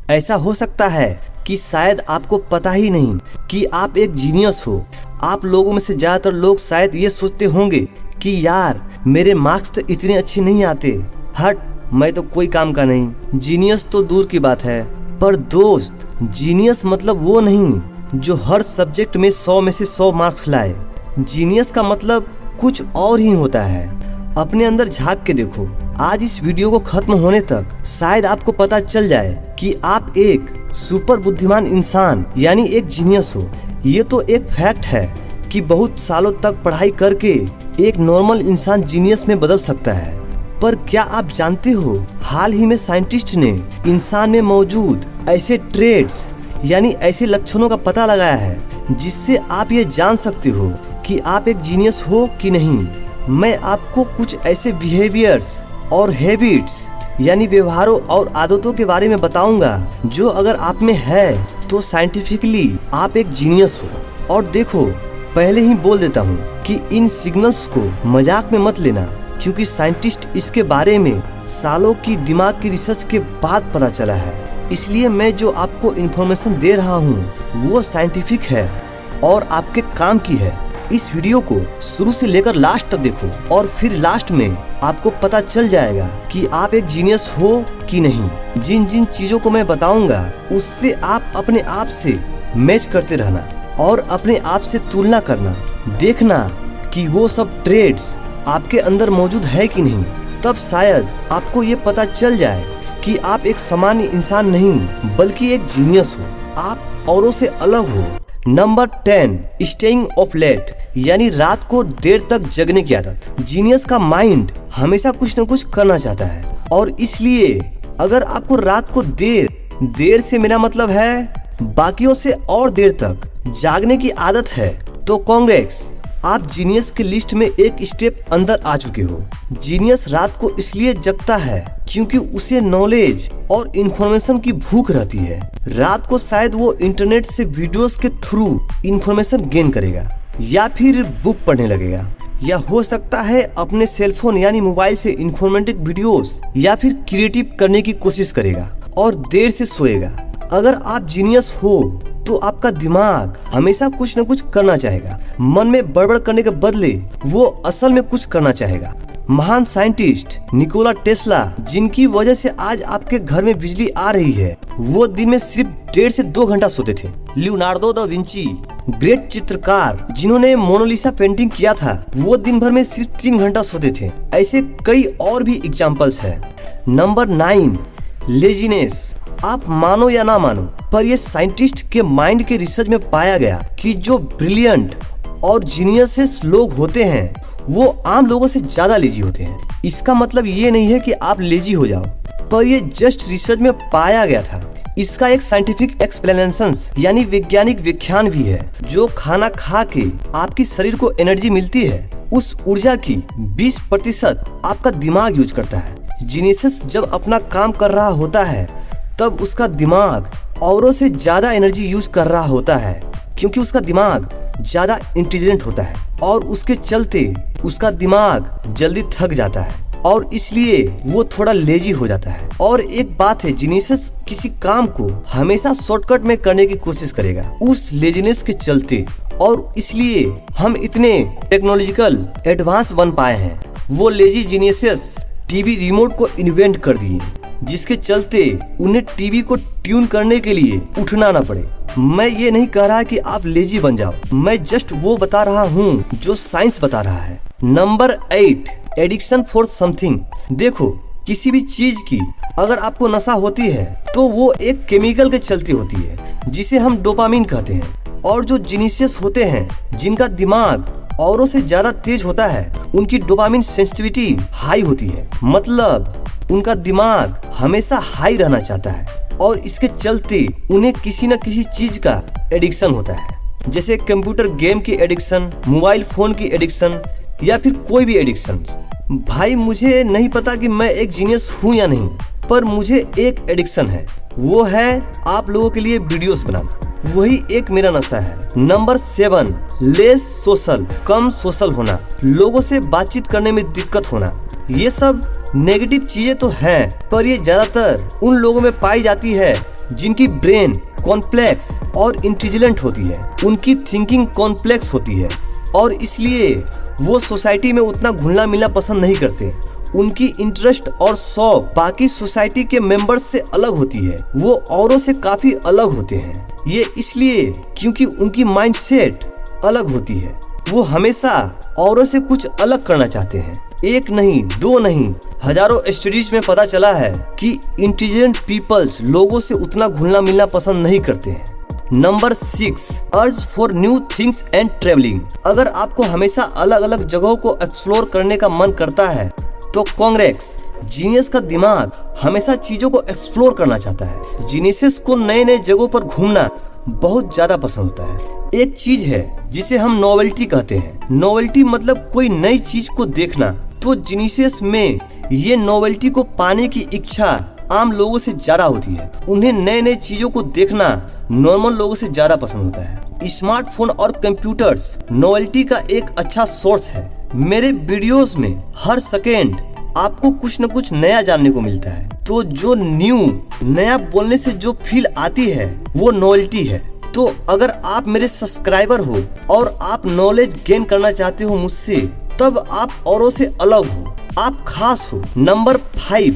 ऐसा हो सकता है कि शायद आपको पता ही नहीं कि आप एक जीनियस हो। आप लोगों में से ज़्यादातर लोग शायद ये सोचते होंगे कि यार मेरे मार्क्स तो इतने अच्छे नहीं आते, हट मैं तो कोई काम का नहीं। जीनियस तो दूर की बात है, पर दोस्त जीनियस मतलब वो नहीं जो हर सब्जेक्ट में 100 में से 100 मार्क्स लाए। जीनियस का मतलब कुछ और ही होता है। अपने अंदर झांक के देखो। आज इस वीडियो को खत्म होने तक शायद आपको पता चल जाए कि आप एक सुपर बुद्धिमान इंसान यानी एक जीनियस हो। ये तो एक फैक्ट है कि बहुत सालों तक पढ़ाई करके एक नॉर्मल इंसान जीनियस में बदल सकता है। पर क्या आप जानते हो, हाल ही में साइंटिस्ट ने इंसान में मौजूद ऐसे ट्रेड्स यानी ऐसे लक्षणों का पता लगाया है जिससे आप ये जान सकते हो कि आप एक जीनियस हो कि नहीं। मैं आपको कुछ ऐसे बिहेवियर्स और हैबिट्स यानी व्यवहारों और आदतों के बारे में बताऊंगा जो अगर आप में है तो साइंटिफिकली आप एक जीनियस हो। और देखो, पहले ही बोल देता हूँ कि इन सिग्नल्स को मजाक में मत लेना, क्योंकि साइंटिस्ट इसके बारे में सालों की दिमाग की रिसर्च के बाद पता चला है। इसलिए मैं जो आपको इन्फॉर्मेशन दे रहा हूँ वो साइंटिफिक है और आपके काम की है। इस वीडियो को शुरू से लेकर लास्ट तक देखो और फिर लास्ट में आपको पता चल जाएगा कि आप एक जीनियस हो कि नहीं। जिन जिन चीजों को मैं बताऊंगा उससे आप अपने आप से मैच करते रहना और अपने आप से तुलना करना, देखना कि वो सब ट्रेड्स आपके अंदर मौजूद है कि नहीं। तब शायद आपको ये पता चल जाए कि आप एक सामान्य इंसान नहीं बल्कि एक जीनियस हो। आप औरों से अलग हो। नंबर 10, स्टेइंग ऑफ लेट यानी रात को देर तक जगने की आदत। जीनियस का माइंड हमेशा कुछ न कुछ करना चाहता है और इसलिए अगर आपको रात को देर से मेरा मतलब है बाकियों से और देर तक जागने की आदत है तो कांग्रेस, आप जीनियस के लिस्ट में एक स्टेप अंदर आ चुके हो। जीनियस रात को इसलिए जगता है क्योंकि उसे नॉलेज और इंफॉर्मेशन की भूख रहती है। रात को शायद वो इंटरनेट से वीडियोस के थ्रू इंफॉर्मेशन गेन करेगा या फिर बुक पढ़ने लगेगा, या हो सकता है अपने सेलफोन यानी मोबाइल से इंफॉर्मेटिव वीडियोस या फिर क्रिएटिव करने की कोशिश करेगा और देर से सोएगा। अगर आप जीनियस हो तो आपका दिमाग हमेशा कुछ न कुछ करना चाहेगा। मन में बड़बड़ करने के बदले वो असल में कुछ करना चाहेगा। महान साइंटिस्ट निकोला टेस्ला, जिनकी वजह से आज आपके घर में बिजली आ रही है, वो दिन में सिर्फ 1.5 से 2 घंटा सोते थे। लियोनार्डो दा विंची, ग्रेट चित्रकार जिन्होंने मोनालिसा पेंटिंग किया था, वो दिन भर में सिर्फ 3 घंटा सोते थे। ऐसे कई और भी एग्जाम्पल्स है। Number 9, laziness. आप मानो या ना मानो, पर ये साइंटिस्ट के माइंड के रिसर्च में पाया गया कि जो ब्रिलियंट और जीनियस लोग होते हैं वो आम लोगों से ज्यादा लेजी होते हैं। इसका मतलब ये नहीं है कि आप लेजी हो जाओ, पर ये जस्ट रिसर्च में पाया गया था। इसका एक साइंटिफिक एक्सप्लेनेशन यानी वैज्ञानिक व्याख्यान भी है। जो खाना खा के आपकी शरीर को एनर्जी मिलती है, उस ऊर्जा की 20% आपका दिमाग यूज करता है। जीनियस जब अपना काम कर रहा होता है तब उसका दिमाग औरों से ज्यादा एनर्जी यूज कर रहा होता है, क्योंकि उसका दिमाग ज्यादा इंटेलिजेंट होता है और उसके चलते उसका दिमाग जल्दी थक जाता है और इसलिए वो थोड़ा लेजी हो जाता है। और एक बात है, जीनियस किसी काम को हमेशा शॉर्टकट में करने की कोशिश करेगा उस लेजीनेस के चलते, और इसलिए हम इतने टेक्नोलॉजिकल एडवांस बन पाए हैं। वो लेजी जीनियस टीवी रिमोट को इन्वेंट कर दिए, जिसके चलते उन्हें टीवी को ट्यून करने के लिए उठना ना पड़े। मैं ये नहीं कह रहा कि आप लेजी बन जाओ, मैं जस्ट वो बता रहा हूँ जो साइंस बता रहा है। Number 8, addiction for something. देखो, किसी भी चीज की अगर आपको नशा होती है तो वो एक केमिकल के चलते होती है जिसे हम डोपामिन कहते हैं। और जो जीनियस होते हैं जिनका दिमाग औरों से ज्यादा तेज होता है, उनकी डोपामिन सेंसिटिविटी हाई होती है। मतलब उनका दिमाग हमेशा हाई रहना चाहता है और इसके चलते उन्हें किसी न किसी चीज का एडिक्शन होता है, जैसे कंप्यूटर गेम की एडिक्शन, मोबाइल फोन की एडिक्शन या फिर कोई भी एडिक्शन। भाई मुझे नहीं पता कि मैं एक जीनियस हूँ या नहीं, पर मुझे एक एडिक्शन है, वो है आप लोगों के लिए वीडियोस बनाना। वही एक मेरा नशा है। नंबर 7, लेस सोशल, कम सोशल होना, लोगों से बातचीत करने में दिक्कत होना। ये सब नेगेटिव चीजें तो हैं, पर ये ज्यादातर उन लोगों में पाई जाती है जिनकी ब्रेन कॉम्प्लेक्स और इंटेलिजेंट होती है, उनकी थिंकिंग कॉम्प्लेक्स होती है और इसलिए वो सोसाइटी में उतना घुलना मिलना पसंद नहीं करते। उनकी इंटरेस्ट और शौक बाकी सोसाइटी के मेंबर्स से अलग होती है, वो औरों से काफी अलग होते हैं। ये इसलिए क्योंकि उनकी माइंडसेट अलग होती है। वो हमेशा औरों से कुछ अलग करना चाहते हैं। एक नहीं, दो नहीं, हजारों स्टडीज में पता चला है कि इंटेलिजेंट पीपल्स लोगों से उतना घुलना मिलना पसंद नहीं करते हैं। Number 6, urge for new things and travelling. अगर आपको हमेशा अलग अलग जगहों को एक्सप्लोर करने का मन करता है तो कांग्रेस, जीनियस का दिमाग हमेशा चीजों को एक्सप्लोर करना चाहता है। जीनियस को नए नए जगहों पर घूमना बहुत ज्यादा पसंद होता है। एक चीज है जिसे हम नॉवेल्टी कहते हैं। नॉवेल्टी मतलब कोई नई चीज को देखना। तो जीनियस में ये नॉवेल्टी को पाने की इच्छा आम लोगों से ज्यादा होती है। उन्हें नए नए चीजों को देखना नॉर्मल लोगों से ज्यादा पसंद होता है। स्मार्टफोन और कंप्यूटर्स नॉवेल्टी का एक अच्छा सोर्स है। मेरे वीडियोस में हर सेकेंड आपको कुछ न कुछ नया जानने को मिलता है। तो जो नया बोलने से जो फील आती है वो नॉवेल्टी है। तो अगर आप मेरे सब्सक्राइबर हो और आप नॉलेज गेन करना चाहते हो मुझसे, तब आप औरों से अलग हो, आप खास हो। Number 5,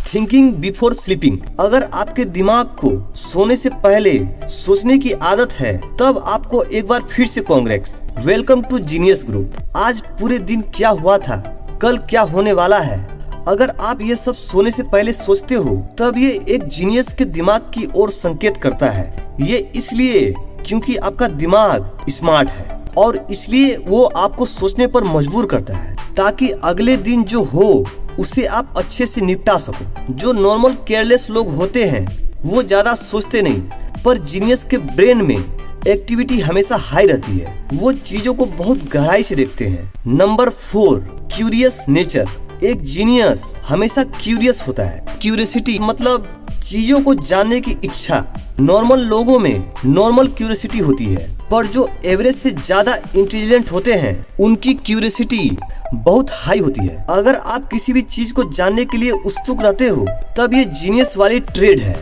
thinking before sleeping. अगर आपके दिमाग को सोने से पहले सोचने की आदत है, तब आपको एक बार फिर से कांग्रेस, वेलकम टू जीनियस ग्रुप। आज पूरे दिन क्या हुआ था, कल क्या होने वाला है, अगर आप ये सब सोने से पहले सोचते हो, तब ये एक जीनियस के दिमाग की ओर संकेत करता है। ये इसलिए क्योंकि आपका दिमाग स्मार्ट है और इसलिए वो आपको सोचने पर मजबूर करता है, ताकि अगले दिन जो हो उसे आप अच्छे से निपटा सको। जो नॉर्मल केयरलेस लोग होते हैं वो ज्यादा सोचते नहीं, पर जीनियस के ब्रेन में एक्टिविटी हमेशा हाई रहती है। वो चीजों को बहुत गहराई से देखते हैं। Number 4, curious nature. एक जीनियस हमेशा क्यूरियस होता है। क्यूरियोसिटी मतलब चीजों को जानने की इच्छा। नॉर्मल लोगों में नॉर्मल क्यूरियोसिटी होती है, पर जो एवरेज से ज्यादा इंटेलिजेंट होते हैं उनकी क्यूरियोसिटी बहुत हाई होती है। अगर आप किसी भी चीज को जानने के लिए उत्सुक रहते हो, तब ये जीनियस वाली ट्रेड है।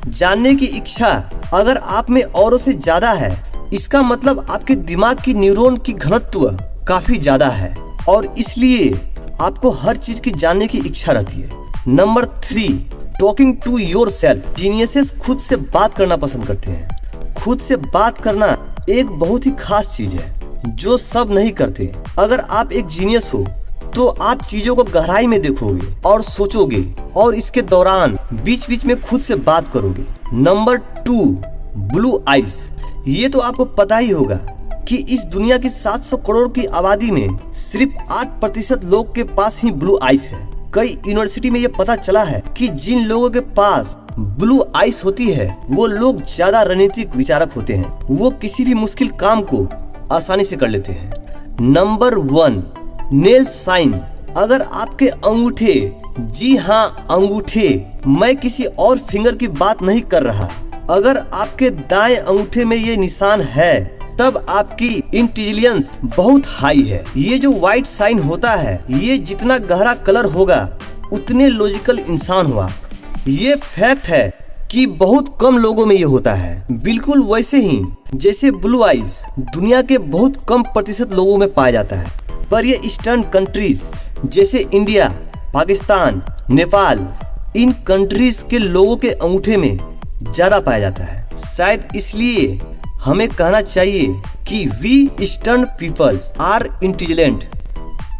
जानने की इच्छा अगर आप में औरों से ज्यादा है, इसका मतलब आपके दिमाग की न्यूरॉन की घनत्व काफी ज्यादा है और इसलिए आपको हर चीज की जानने की इच्छा रहती है। नंबर 3, टॉकिंग टू योर सेल्फ। जीनियसेस खुद से बात करना पसंद करते हैं। खुद से बात करना एक बहुत ही खास चीज है जो सब नहीं करते। अगर आप एक जीनियस हो तो आप चीजों को गहराई में देखोगे और सोचोगे और इसके दौरान बीच बीच में खुद से बात करोगे। Number 2, blue eyes. ये तो आपको पता ही होगा कि इस दुनिया की 700 करोड़ की आबादी में सिर्फ 8% लोग के पास ही ब्लू आइज है। कई यूनिवर्सिटी में ये पता चला है कि जिन लोगों के पास ब्लू आइज होती है वो लोग ज्यादा रणनीतिक विचारक होते हैं। वो किसी भी मुश्किल काम को आसानी से कर लेते हैं। Number 1, nail sign. अगर आपके अंगूठे, जी हाँ अंगूठे, मैं किसी और फिंगर की बात नहीं कर रहा, अगर आपके दाएं अंगूठे में ये निशान है, तब आपकी इंटेलिजेंस बहुत हाई है। ये जो व्हाइट साइन होता है, ये जितना गहरा कलर होगा उतने लॉजिकल इंसान हुआ। ये फैक्ट है कि बहुत कम लोगों में ये होता है। बिल्कुल वैसे ही जैसे ब्लू आइज दुनिया के बहुत कम प्रतिशत लोगों में पाया जाता है, पर ये ईस्टर्न कंट्रीज जैसे इंडिया, पाकिस्तान, नेपाल, इन कंट्रीज के लोगों के अंगूठे में ज्यादा पाया जाता है। शायद इसलिए हमें कहना चाहिए कि we eastern peoples are intelligent.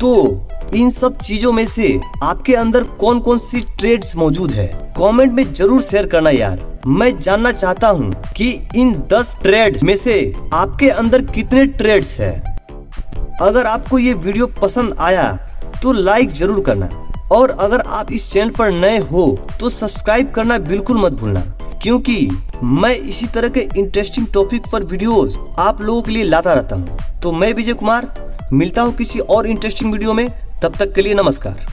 तो इन सब चीजों में से आपके अंदर कौन कौन सी ट्रेड्स मौजूद है, कमेंट में जरूर शेयर करना यार। मैं जानना चाहता हूँ कि इन 10 ट्रेड्स में से आपके अंदर कितने ट्रेड्स है। अगर आपको ये वीडियो पसंद आया तो लाइक जरूर करना, और अगर आप इस चैनल पर नए हो तो सब्सक्राइब करना बिल्कुल मत भूलना, क्योंकि मैं इसी तरह के इंटरेस्टिंग टॉपिक पर वीडियोस आप लोगों के लिए लाता रहता हूँ। तो मैं विजय कुमार मिलता हूँ किसी और इंटरेस्टिंग वीडियो में। तब तक के लिए नमस्कार।